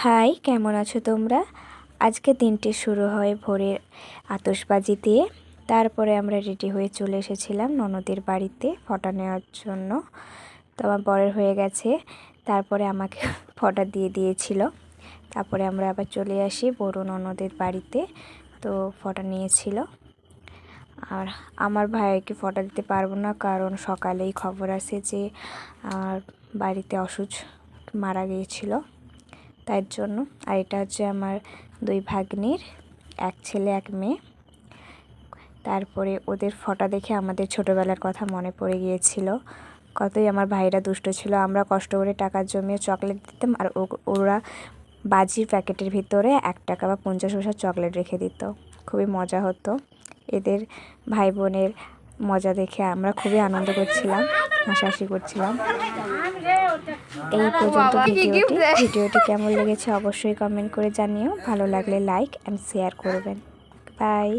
High, কেমন আছো তোমরা? আজকে দিনটি শুরু হয় ভোরের আতশবাজি দিয়ে। তারপরে আমরা রেডি হয়ে চলে এসেছিলাম ননদের বাড়িতে ফটা নেওয়ার জন্য। তো আমার বরের হয়ে গেছে, তারপরে আমাকে ফটা দিয়ে দিয়েছিল। তারপরে আমরা আবার চলে আসি বড় ননদের বাড়িতে, তো ফটা নিয়েছিল। আর আমার ভাইকে ফটা দিতে পারবো না, কারণ সকালেই খবর আসে যে আমার বাড়িতে অসুখ মারা গিয়েছিল, তাই জন্য। আর এটা হচ্ছে আমার দুই ভাগ্নির, এক ছেলে এক মেয়ে। তারপরে ওদের ফটো দেখে আমাদের ছোটোবেলার কথা মনে পড়ে গিয়েছিল। কতই আমার ভাইরা দুষ্ট ছিল, আমরা কষ্ট করে টাকা জমিয়ে চকলেট দিতাম, আর ওরা বাজির প্যাকেটের ভিতরে 1 টাকা বা 50 পয়সা চকলেট রেখে দিত। খুবই মজা হতো। এদের ভাই বোনের মজা দেখে আমরা খুবই আনন্দ করছিলাম, হাসাহাসি করছিলাম। এই পর্যন্ত ভিডিওটি কেমন লেগেছে অবশ্যই কমেন্ট করে জানিও। ভালো লাগলে লাইক অ্যান্ড শেয়ার করবেন। বাই।